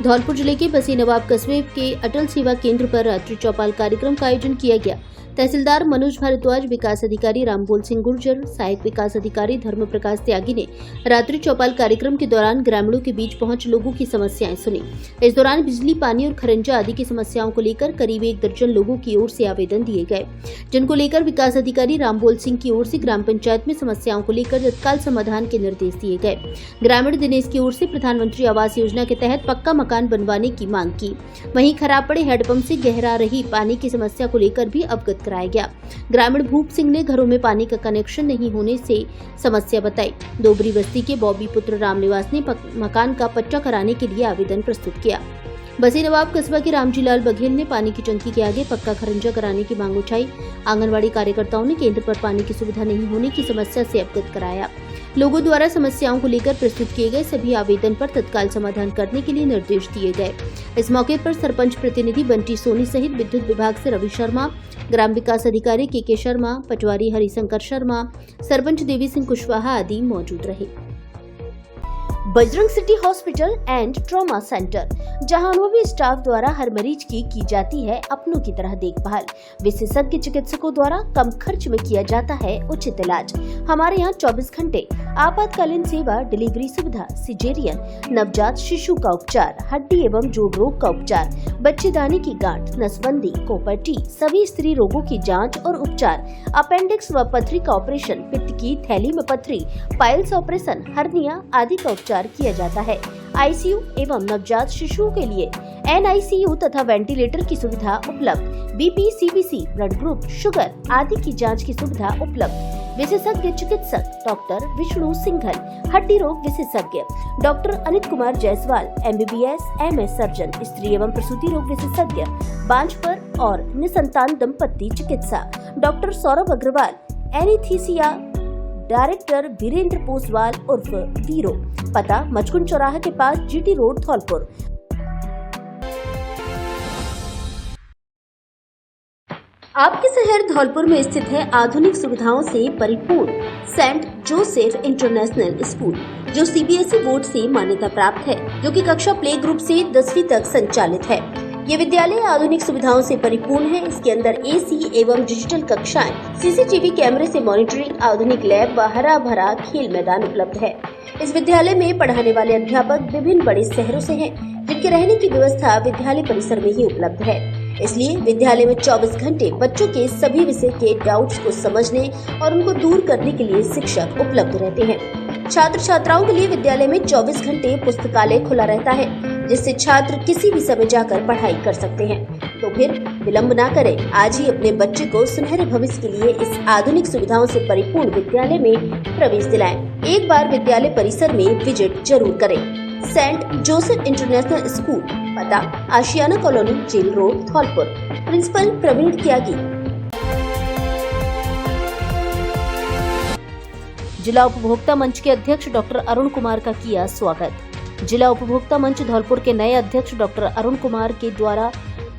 धौलपुर जिले के बसी नवाब कस्बे के अटल सेवा केंद्र पर रात्रि चौपाल कार्यक्रम का आयोजन किया गया। तहसीलदार मनोज भारद्वाज, विकास अधिकारी रामबोल सिंह गुर्जर, सहायक विकास अधिकारी धर्म प्रकाश त्यागी ने रात्रि चौपाल कार्यक्रम के दौरान ग्रामीणों के बीच पहुंच लोगों की समस्याएं सुनी। इस दौरान बिजली, पानी और खरंजा आदि की समस्याओं को लेकर करीब 1 दर्जन लोगों की ओर से आवेदन दिए गए, जिनको लेकर विकास अधिकारी रामबोल सिंह की ओर से ग्राम पंचायत में समस्याओं को लेकर तत्काल समाधान के निर्देश दिए गए। ग्रामीण दिनेश की ओर से प्रधानमंत्री आवास योजना के तहत पक्का मकान बनवाने की मांग की। वहीं खराब पड़े हैंडपंप से गहरा रही पानी की समस्या को लेकर भी अवगत कराया गया। ग्रामीण भूप सिंह ने घरों में पानी का कनेक्शन नहीं होने से समस्या बताई। दोबरी बस्ती के बॉबी पुत्र रामनिवास ने मकान का पट्टा कराने के लिए आवेदन प्रस्तुत किया। बसी नवाब कस्बा के रामजीलाल बघेल ने पानी की टंकी के आगे पक्का खरंजा कराने की मांग उठाई। आंगनवाड़ी कार्यकर्ताओं ने केंद्र पर पानी की सुविधा नहीं होने की समस्या से अवगत कराया। लोगों द्वारा समस्याओं को लेकर प्रस्तुत किए गए सभी आवेदन पर तत्काल समाधान करने के लिए निर्देश दिए गए। इस मौके पर सरपंच प्रतिनिधि बंटी सोनी सहित विद्युत विभाग से रवि शर्मा, ग्राम विकास अधिकारी के शर्मा, पटवारी हरिशंकर शर्मा, सरपंच देवी सिंह कुशवाहा आदि मौजूद रहे। Bajrang city hospital and trauma centre, जहां अनुभवी स्टाफ द्वारा हर मरीज की जाती है अपनों की तरह देखभाल। विशेषज्ञ चिकित्सकों द्वारा कम खर्च में किया जाता है उचित इलाज। हमारे यहाँ 24 घंटे आपातकालीन सेवा, डिलीवरी सुविधा, सिजेरियन, नवजात शिशु का उपचार, हड्डी एवं जोड़ रोग का उपचार, बच्चेदानी की गांठ, नसबंदी, कोपर्टी, सभी स्त्री रोगों की जांच और उपचार, अपेंडिक्स व पथरी का ऑपरेशन, पित्त की थैली में पथरी, पाइल्स ऑपरेशन, हर्निया आदि का उपचार किया जाता है। आईसीयू एवं नवजात शिशुओं के लिए एनआईसीयू तथा वेंटिलेटर की सुविधा उपलब्ध। BP, CBC, blood group, sugar आदि की जांच की सुविधा उपलब्ध। विशेषज्ञ चिकित्सक डॉक्टर विष्णु सिंघल, हड्डी रोग विशेषज्ञ doctor Anit Kumar Jaiswal, MBBS, MS surgeon, स्त्री एवं प्रसूति रोग विशेषज्ञ, बांझपर और निसंतान दंपत्ति चिकित्सा डॉक्टर सौरभ अग्रवाल, एनीस्थीसिया डायरेक्टर वीरेंद्र पोसवाल उर्फ वीरो। पता मचकुंड चौराहा के पास, GT रोड, धौलपुर। आपके शहर धौलपुर में स्थित है आधुनिक सुविधाओं से परिपूर्ण सेंट जोसेफ इंटरनेशनल स्कूल, जो CBSE बोर्ड से मान्यता प्राप्त है, जो कि कक्षा प्ले ग्रुप से 10वीं तक संचालित है। ये विद्यालय आधुनिक सुविधाओं से परिपूर्ण है। इसके अंदर AC एवं डिजिटल कक्षाएं, CCTV कैमरे से मॉनिटरिंग, आधुनिक लैब व हरा भरा खेल मैदान उपलब्ध है। इस विद्यालय में पढ़ाने वाले अध्यापक विभिन्न बड़े शहरों से हैं, जिनके रहने की व्यवस्था विद्यालय परिसर में ही उपलब्ध है। इसलिए विद्यालय में 24 घंटे बच्चों के सभी विषय के डाउट्स को समझने और उनको दूर करने के लिए शिक्षक उपलब्ध रहते हैं। छात्र छात्राओं के लिए विद्यालय में 24 घंटे पुस्तकालय खुला रहता है, जिससे छात्र किसी भी समय जाकर पढ़ाई कर सकते हैं। तो फिर विलंब ना करें, आज ही अपने बच्चे को सुनहरे भविष्य के लिए इस आधुनिक सुविधाओं से परिपूर्ण विद्यालय में प्रवेश दिलाएं। एक बार विद्यालय परिसर में विजिट जरूर करें। सेंट जोसेफ इंटरनेशनल स्कूल, पता Ashiyana colony, jail road, Dholpur. Principal Praveen Tyagi. जिला उपभोक्ता मंच के अध्यक्ष डॉक्टर अरुण कुमार का किया स्वागत। जिला उपभोक्ता मंच धौलपुर के नए अध्यक्ष डॉक्टर अरुण कुमार के द्वारा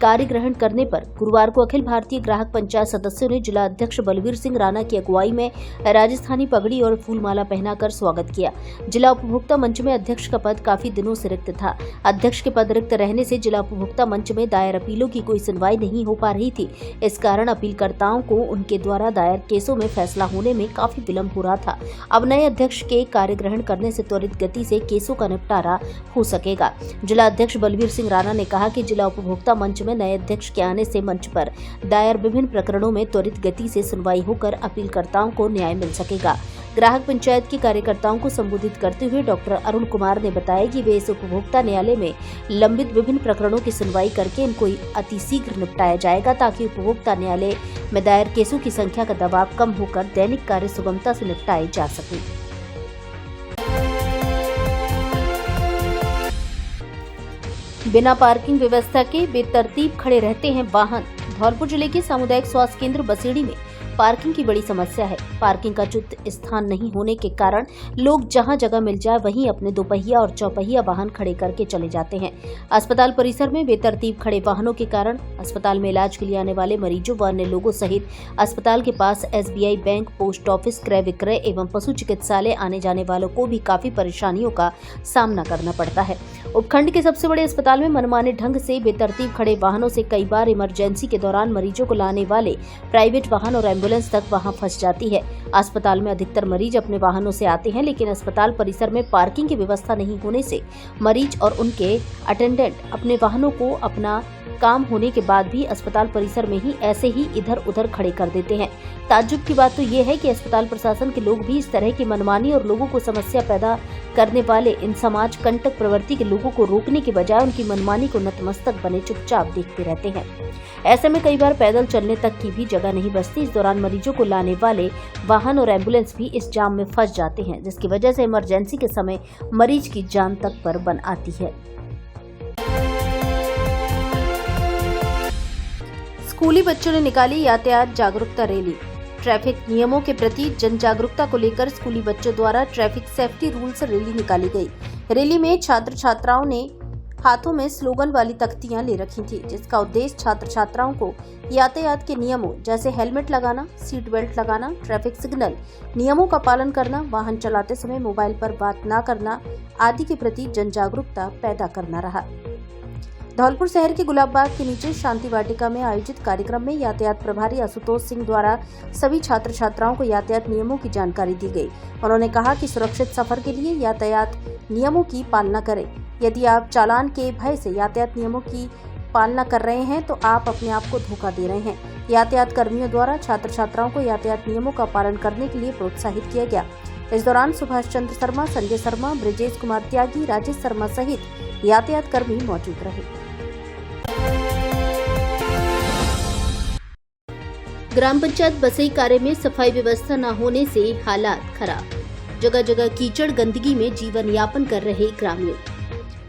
कार्य ग्रहण करने पर गुरुवार को अखिल भारतीय ग्राहक पंचायत सदस्यों ने जिला अध्यक्ष बलवीर सिंह राणा की अगुवाई में राजस्थानी पगड़ी और फूलमाला पहनाकर स्वागत किया। जिला उपभोक्ता मंच में अध्यक्ष का पद काफी दिनों से रिक्त था। अध्यक्ष के पद रिक्त रहने से जिला उपभोक्ता मंच में दायर अपीलों की कोई सुनवाई नहीं हो पा रही थी। इस कारण अपीलकर्ताओं को उनके द्वारा दायर केसों में फैसला होने में काफी विलंब हो रहा था। अब नए अध्यक्ष के कार्य ग्रहण करने से त्वरित गति से केसों का निपटारा हो सकेगा। जिला अध्यक्ष बलवीर सिंह राणा ने कहा कि जिला उपभोक्ता मंच में नए अध्यक्ष के आने से मंच पर दायर विभिन्न प्रकरणों में त्वरित गति से सुनवाई होकर अपीलकर्ताओं को न्याय मिल सकेगा। ग्राहक पंचायत के कार्यकर्ताओं को संबोधित करते हुए डॉक्टर अरुण कुमार ने बताया कि वे इस उपभोक्ता न्यायालय में लंबित विभिन्न प्रकरणों की सुनवाई करके इनको अतिशीघ्र निपटाया जाएगा, ताकि उपभोक्ता न्यायालय में दायर केसों की संख्या का दबाव कम होकर दैनिक कार्य सुगमता से निपटाए जा सके। बिना पार्किंग व्यवस्था के बेतरतीब खड़े रहते हैं वाहन। धौलपुर जिले के सामुदायिक स्वास्थ्य केंद्र बसेड़ी में पार्किंग की बड़ी समस्या है। पार्किंग का उचित स्थान नहीं होने के कारण लोग जहां जगह मिल जाए वहीं अपने दोपहिया और चौपहिया वाहन खड़े करके चले जाते हैं। अस्पताल परिसर में बेतरतीब खड़े वाहनों के कारण अस्पताल में इलाज के लिए आने वाले मरीजों व अन्य लोगों सहित अस्पताल के पास SBI बैंक, पोस्ट ऑफिस, क्रय विक्रय एवं पशु चिकित्सालय आने जाने वालों को भी काफी परेशानियों का सामना करना पड़ता है। उपखंड के सबसे बड़े अस्पताल में मनमाने ढंग से बेतरतीब खड़े वाहनों से कई बार इमरजेंसी के दौरान मरीजों को लाने वाले प्राइवेट वाहन और एम्बुलेंस तक वहां फंस जाती है। अस्पताल में अधिकतर मरीज अपने वाहनों से आते हैं, लेकिन अस्पताल परिसर में पार्किंग की व्यवस्था नहीं होने से मरीज और उनके अटेंडेंट अपने वाहनों को अपना काम होने के बाद भी अस्पताल परिसर में ही ऐसे ही इधर उधर खड़े कर देते हैं। ताज्जुब की बात तो ये है कि अस्पताल प्रशासन के लोग भी इस तरह की मनमानी और लोगों को समस्या पैदा करने वाले इन समाज कंटक प्रवृत्ति के लोगों को रोकने के बजाय उनकी मनमानी को नतमस्तक बने चुपचाप देखते रहते हैं। ऐसे में कई बार पैदल चलने तक की भी जगह नहीं बचती। इस दौरान मरीजों को लाने वाले वाहन और एम्बुलेंस भी इस जाम में फंस जाते हैं, जिसकी वजह से इमरजेंसी के समय मरीज की जान तक पर बन आती है। स्कूली बच्चों ने निकाली यातायात जागरूकता रैली। ट्रैफिक नियमों के प्रति जन जागरूकता को लेकर स्कूली बच्चों द्वारा ट्रैफिक सेफ्टी रूल्स रैली निकाली गई। रैली में छात्र छात्राओं ने हाथों में स्लोगन वाली तख्तियां ले रखी थी, जिसका उद्देश्य छात्र छात्राओं को यातायात के नियमों जैसे हेलमेट लगाना, सीट बेल्ट लगाना, ट्रैफिक सिग्नल नियमों का पालन करना, वाहन चलाते समय मोबाइल पर बात न करना आदि के प्रति जन जागरूकता पैदा करना रहा। धौलपुर शहर के गुलाब बाग के नीचे शांति वाटिका में आयोजित कार्यक्रम में यातायात प्रभारी आशुतोष सिंह द्वारा सभी छात्र छात्राओं को यातायात नियमों की जानकारी दी गई। उन्होंने कहा कि सुरक्षित सफर के लिए यातायात नियमों की पालना करें। यदि आप चालान के भय से यातायात नियमों की पालना कर रहे हैं तो आप अपने आप को धोखा दे रहे हैं। यातायात कर्मियों द्वारा छात्र छात्राओं को यातायात नियमों का पालन करने के लिए प्रोत्साहित किया गया। इस दौरान सुभाष चंद्र शर्मा, संजय शर्मा, ब्रिजेश कुमार त्यागी, राजेश शर्मा सहित यातायात कर्मी मौजूद रहे। ग्राम पंचायत बसई कार्य में सफाई व्यवस्था न होने से हालात खराब। जगह जगह कीचड़ गंदगी में जीवन यापन कर रहे ग्रामीण।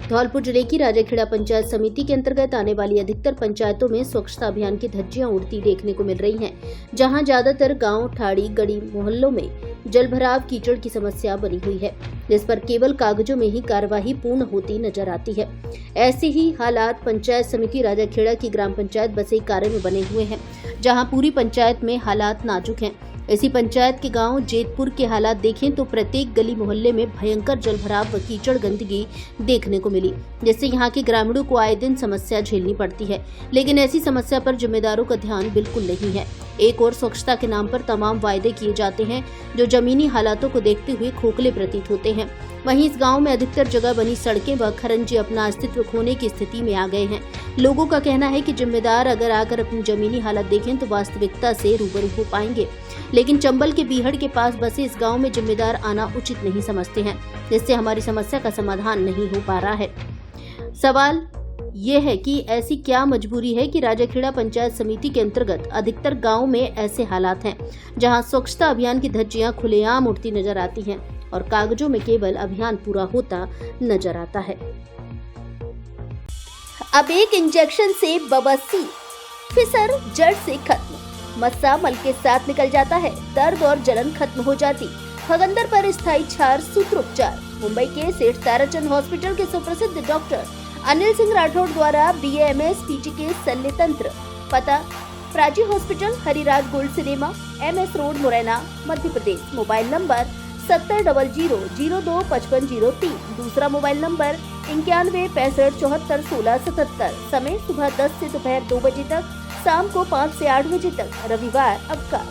धौलपुर जिले की राजाखेड़ा पंचायत समिति के अंतर्गत आने वाली अधिकतर पंचायतों में स्वच्छता अभियान की धज्जियां उड़ती देखने को मिल रही हैं, जहां ज्यादातर गांव, ठाड़ी, गड़ी मोहल्लों में जलभराव, कीचड़ की समस्या बनी हुई है, जिस पर केवल कागजों में ही कार्यवाही पूर्ण होती नजर आती है। ऐसे ही हालात पंचायत समिति राजाखेड़ा की ग्राम पंचायत बसई कार्य में बने हुए हैं, जहां पूरी पंचायत में हालात नाजुक हैं। इसी पंचायत के गांव जेतपुर के हालात देखें तो प्रत्येक गली मोहल्ले में भयंकर जलभराव व कीचड़ गंदगी देखने को मिली, जिससे यहाँ के ग्रामीणों को आए दिन समस्या झेलनी पड़ती है। लेकिन ऐसी समस्या पर जिम्मेदारों का ध्यान बिल्कुल नहीं है। एक और स्वच्छता के नाम पर तमाम वायदे किए जाते हैं जो जमीनी हालातों को देखते हुए खोखले प्रतीत होते हैं। वहीं इस गांव में अधिकतर जगह बनी सड़कें व खरंजे अपना अस्तित्व खोने की स्थिति में आ गए हैं। लोगों का कहना है कि जिम्मेदार अगर आकर अपनी जमीनी हालत देखें तो वास्तविकता से रूबरू हो पाएंगे, लेकिन चंबल के बीहड़ के पास बसे इस गांव में जिम्मेदार आना उचित नहीं समझते हैं, जिससे हमारी समस्या का समाधान नहीं हो पा रहा है। सवाल ये है कि ऐसी क्या मजबूरी है कि राजाखेड़ा पंचायत समिति के अंतर्गत अधिकतर गांव में ऐसे हालात हैं जहां स्वच्छता अभियान की धज्जियां खुलेआम उड़ती नजर आती हैं और कागजों में केवल अभियान पूरा होता नजर आता है। अब एक इंजेक्शन से बवासीर, फिसर जड़ से खत्म, मस्सा मल के साथ निकल जाता है, दर्द और जलन खत्म हो जाती। भगंदर पर स्थायी छार, सूत्रोपचार। मुंबई के सेठ ताराचंद हॉस्पिटल के सुप्रसिद्ध डॉक्टर अनिल सिंह राठौड़ द्वारा BAMS PG के शल्य तंत्र। पता Prachi hospital, Hariraj gold cinema, MS road, Morena, Madhya Pradesh. Mobile number 7000025503। दूसरा मोबाइल नंबर 9165741677। समय सुबह 10 से दोपहर 2 बजे तक, शाम को 5 से 8 बजे तक, रविवार अवकाश।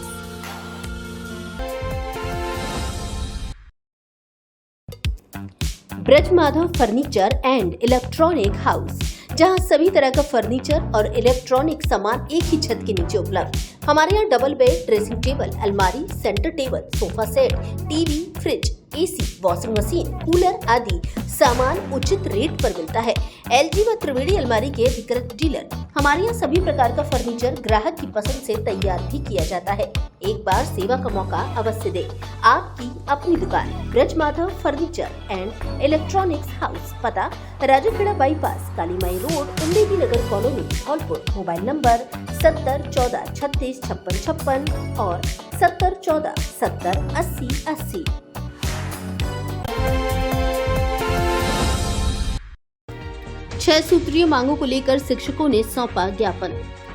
Braj Madhav furniture and electronic house, जहां सभी तरह का फर्नीचर और इलेक्ट्रॉनिक सामान एक ही छत के नीचे उपलब्ध। हमारे यहाँ डबल बेड, ड्रेसिंग टेबल, अलमारी, centre table, sofa set, TV, fridge, AC, washing machine, cooler आदि सामान उचित रेट पर मिलता है। LG व त्रिवेणी अलमारी के अधिकृत डीलर। हमारे यहाँ सभी प्रकार का फर्नीचर ग्राहक की पसंद से तैयार भी किया जाता है। एक बार सेवा का मौका अवश्य दे। आपकी अपनी दुकान Braj Madhav furniture and electronics house. पता राजाखेड़ा बाईपास, कालीमाई रोड, उम्मेदी नगर कॉलोनी, धौलपुर। मोबाइल नंबर 7014365656 और 7014708080। 6 सूत्रीय मांगों को लेकर शिक्षकों ने सौंपा ज्ञापन।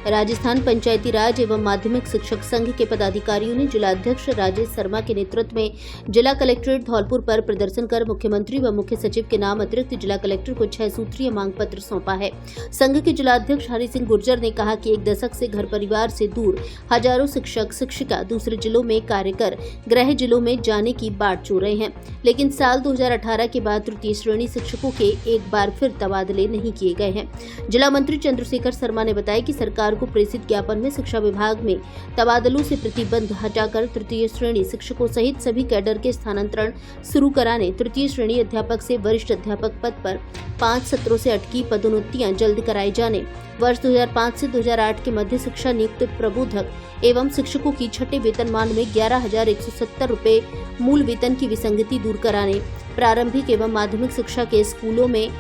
राजस्थान पंचायती राज एवं माध्यमिक शिक्षक संघ के पदाधिकारियों ने जिलाध्यक्ष राजेश शर्मा के नेतृत्व में जिला कलेक्ट्रेट धौलपुर पर प्रदर्शन कर मुख्यमंत्री व मुख्य सचिव के नाम अतिरिक्त जिला कलेक्टर को 6 सूत्रीय मांग पत्र सौंपा है। संघ के जिलाध्यक्ष हरि सिंह गुर्जर ने कहा कि 1 दशक से घर परिवार से दूर हजारों शिक्षक शिक्षिका दूसरे जिलों में कार्य कर गृह जिलों में जाने की बाट चो रहे हैं, लेकिन साल 2018 के बाद तृतीय श्रेणी शिक्षकों के एक बार फिर तबादले नहीं किए गए हैं। जिला मंत्री चंद्रशेखर शर्मा ने बताया कि सरकार को प्रेषित ज्ञापन में शिक्षा विभाग में तबादलों से प्रतिबंध हटाकर तृतीय श्रेणी शिक्षकों सहित सभी कैडर के स्थानांतरण शुरू कराने, तृतीय श्रेणी अध्यापक से वरिष्ठ अध्यापक पद पर 5 सत्रों से अटकी पदोन्नतियां जल्द कराए जाने, वर्ष 2005 से 2008 के मध्य शिक्षा नियुक्त प्रबोधक एवं शिक्षकों की छठे वेतनमान में 11,170 रुपए मूल वेतन की विसंगति दूर कराने, प्रारंभिक एवं माध्यमिक शिक्षा के स्कूलों में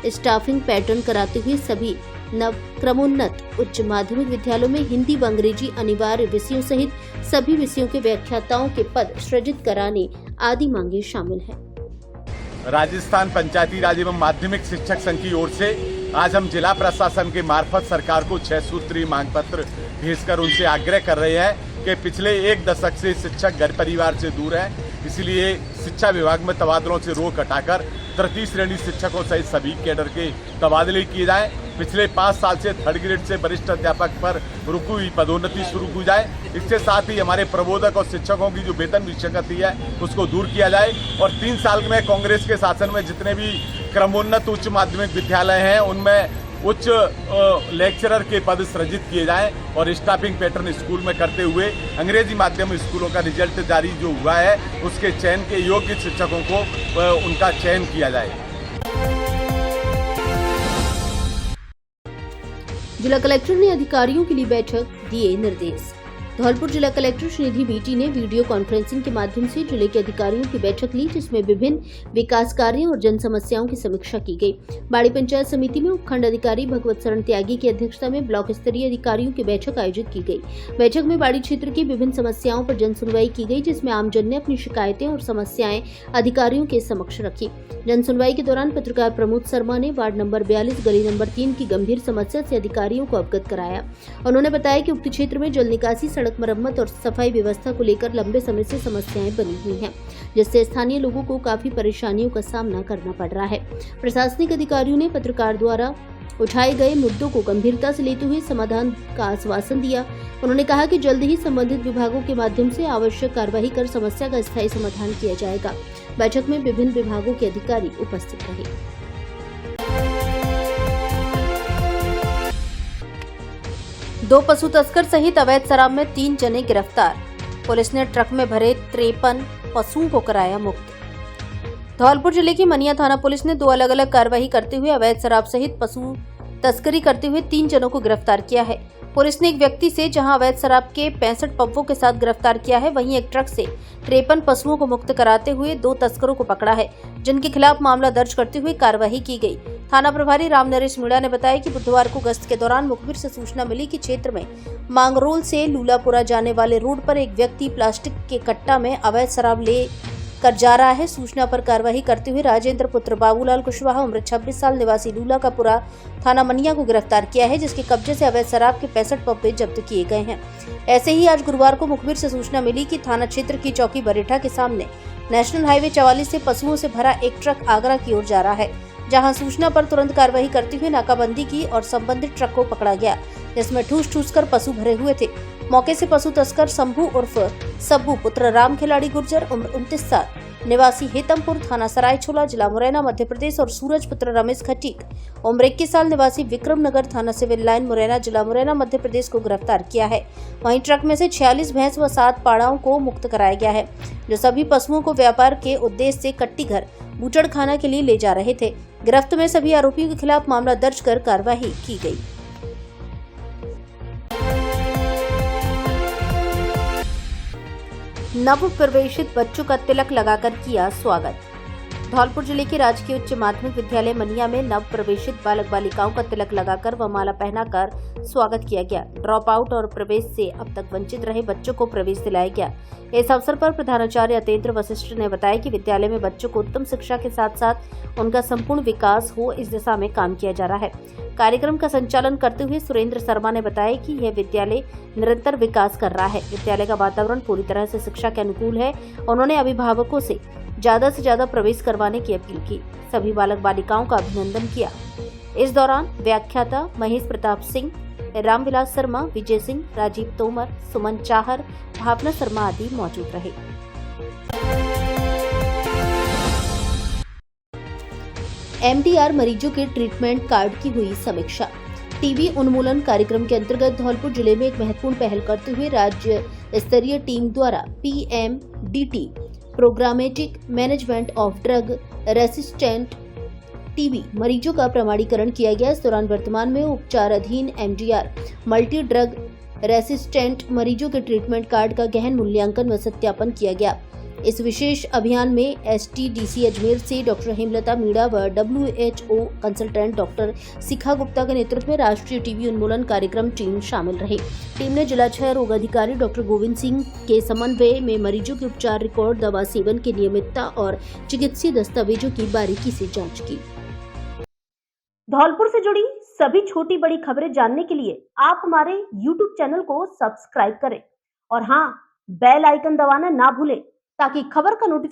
स्टाफिंग पैटर्न कराते हुए सभी नव क्रमोन्नत उच्च माध्यमिक विद्यालयों में हिंदी व अंग्रेजी अनिवार्य विषयों सहित सभी विषयों के व्याख्याताओं के पद सृजित कराने आदि मांगे शामिल हैं। राजस्थान पंचायती राज एवं माध्यमिक शिक्षक संघ की ओर से आज हम जिला प्रशासन के मार्फत सरकार को 6 सूत्रीय मांग पत्र भेजकर उनसे आग्रह कर रहे हैं कि पिछले 1 दशक से शिक्षक घर परिवार से दूर है, इसलिए शिक्षा विभाग में तबादलों से रोक हटाकर तृतीय श्रेणी शिक्षकों सहित सभी कैडर के तबादले किए जाएं। पिछले 5 साल से 3rd ग्रेड से वरिष्ठ अध्यापक पर रुकी हुई पदोन्नति शुरू की जाए। इसके साथ ही हमारे प्रबोधक और शिक्षकों की जो वेतन विसंगति है उसको दूर किया जाए और 3 साल में कांग्रेस के शासन में जितने भी क्रमोन्नत उच्च माध्यमिक विद्यालय हैं उनमें उच्च लेक्चरर के पद सृजित किए जाएं और स्टाफिंग पैटर्न स्कूल में करते हुए अंग्रेजी माध्यम स्कूलों का रिजल्ट जारी जो हुआ है उसके चयन के योग्य शिक्षकों को उनका चयन किया जाए। जिला कलेक्टर ने अधिकारियों के लिए बैठक दिए निर्देश। धौलपुर जिला कलेक्टर श्रीनिधि बीटी ने वीडियो कॉन्फ्रेंसिंग के माध्यम से जिले के अधिकारियों की बैठक ली, जिसमें विभिन्न विकास कार्यों और जन समस्याओं की समीक्षा की गई। बाड़ी पंचायत समिति में उपखंड अधिकारी भगवत शरण त्यागी की अध्यक्षता में ब्लॉक स्तरीय अधिकारियों की बैठक आयोजित की गई। बैठक में बाड़ी क्षेत्र की विभिन्न समस्याओं पर जन सुनवाई की गई, जिसमें आमजन ने अपनी शिकायतें और समस्याएं अधिकारियों के समक्ष रखी। जन सुनवाई के दौरान पत्रकार प्रमोद शर्मा ने वार्ड नंबर 42 गली नंबर 3 की गंभीर समस्या से अधिकारियों को अवगत कराया। उन्होंने बताया कि उक्त क्षेत्र में जल निकासी, सड़क मरम्मत और सफाई व्यवस्था को लेकर लंबे समय से समस्याएं बनी हुई हैं, जिससे स्थानीय लोगों को काफी परेशानियों का सामना करना पड़ रहा है। प्रशासनिक अधिकारियों ने पत्रकार द्वारा उठाए गए मुद्दों को गंभीरता से लेते हुए समाधान का आश्वासन दिया। उन्होंने कहा कि जल्द ही संबंधित विभागों के माध्यम से आवश्यक कार्रवाई कर समस्या का स्थायी समाधान किया जाएगा। बैठक में विभिन्न विभागों के अधिकारी उपस्थित रहे। दो पशु तस्कर सहित अवैध शराब में 3 जने गिरफ्तार। पुलिस ने ट्रक में भरे 53 पशुओं को कराया मुक्त। धौलपुर जिले की मनिया थाना पुलिस ने 2 अलग अलग कार्रवाई करते हुए अवैध शराब सहित पशु तस्करी करते हुए 3 जनों को गिरफ्तार किया है। पुलिस ने एक व्यक्ति से जहां अवैध शराब के 65 पब्बों के साथ गिरफ्तार किया है, वहीं एक ट्रक से 53 पशुओं को मुक्त कराते हुए 2 तस्करों को पकड़ा है, जिनके खिलाफ मामला दर्ज करते हुए कार्रवाई की गई। थाना प्रभारी राम नरेश मीणा ने बताया कि बुधवार को गश्त के दौरान मुखबिर से सूचना मिली कि क्षेत्र में मांगरोल से लूलापुरा जाने वाले रोड पर एक व्यक्ति प्लास्टिक के कट्टा में अवैध शराब ले कर जा रहा है। सूचना पर कार्रवाई करते हुए राजेंद्र पुत्र बाबूलाल कुशवाहा उम्र 26 साल निवासी लूला का पुरा थाना मनिया को गिरफ्तार किया है, जिसके कब्जे से अवैध शराब के 65 पप्पे जब्त किए गए हैं। ऐसे ही आज गुरुवार को मुखबिर से सूचना मिली कि थाना क्षेत्र की चौकी बरेठा के सामने नेशनल हाईवे 44 से पशुओं से भरा एक ट्रक आगरा की ओर जा रहा है, जहां सूचना पर तुरंत कार्रवाई करते हुए नाकाबंदी की और संबंधित ट्रक को पकड़ा गया, जिसमें ठूस कर पशु भरे हुए थे। मौके से पशु तस्कर शंभू उर्फ सब्बू पुत्र राम खिलाड़ी गुर्जर उम्र 29 साल निवासी हेतमपुर थाना सरायछोला जिला मुरैना मध्य प्रदेश और सूरज पुत्र रमेश खटीक उम्र 21 साल निवासी विक्रम नगर थाना सिविल लाइन मुरैना जिला मुरैना मध्य प्रदेश को गिरफ्तार किया है। वहीं ट्रक में से 46 भैंस व 7 पाड़ाओं को मुक्त कराया गया है, जो सभी पशुओं को व्यापार के उद्देश्य से कट्टीघर बूचड़खाना के लिए ले जा रहे थे। गिरफ्त में सभी आरोपियों के खिलाफ मामला दर्ज कर कार्रवाई की गई। नव प्रवेशित बच्चों का तिलक लगाकर किया स्वागत। धौलपुर जिले के राजकीय उच्च माध्यमिक विद्यालय मनिया में नव प्रवेशित बालक बालिकाओं का तिलक लगाकर व माला पहनाकर स्वागत किया गया। ड्रॉप आउट और प्रवेश से अब तक वंचित रहे बच्चों को प्रवेश दिलाया गया। इस अवसर पर प्रधानाचार्य अतेंद्र वशिष्ठ ने बताया कि विद्यालय में बच्चों को उत्तम शिक्षा के साथ साथ उनका संपूर्ण विकास हो, इस दिशा में काम किया जा रहा है। कार्यक्रम का संचालन करते हुए सुरेंद्र शर्मा ने बताया कि यह विद्यालय निरंतर विकास कर रहा है। विद्यालय का वातावरण पूरी तरह से शिक्षा के अनुकूल है। उन्होंने अभिभावकों से ज्यादा प्रवेश करवाने की अपील की। सभी बालक बालिकाओं का अभिनंदन किया। इस दौरान व्याख्याता महेश प्रताप सिंह, रामविलास शर्मा, विजय सिंह, राजीव तोमर, सुमन चाहर, भावना शर्मा आदि मौजूद रहे। एमडीआर मरीजों के ट्रीटमेंट कार्ड की हुई समीक्षा। टीबी उन्मूलन कार्यक्रम के अंतर्गत धौलपुर जिले में एक महत्वपूर्ण पहल करते हुए राज्य स्तरीय टीम द्वारा PMDT programmatic management of drug resistant TB मरीजों का प्रमाणीकरण किया गया। इस दौरान वर्तमान में उपचाराधीन MDR मल्टी ड्रग रेसिस्टेंट मरीजों के ट्रीटमेंट कार्ड का गहन मूल्यांकन व सत्यापन किया गया। इस विशेष अभियान में STDC अजमेर से डॉक्टर हेमलता मीणा व WHO कंसल्टेंट डॉक्टर शिखा गुप्ता के नेतृत्व में राष्ट्रीय टीबी उन्मूलन कार्यक्रम टीम शामिल रही। टीम ने जिला क्षय रोग अधिकारी डॉक्टर गोविंद सिंह के समन्वय में मरीजों के उपचार रिकॉर्ड, दवा सेवन की नियमितता और चिकित्सीय दस्तावेजों की बारीकी से जाँच की। धौलपुर से जुड़ी सभी छोटी बड़ी खबरें जानने के लिए आप हमारे YouTube चैनल को सब्सक्राइब करें और हाँ, बेल आइकन दबाना ना भूलें ताकि खबर का नोटिफिकेशन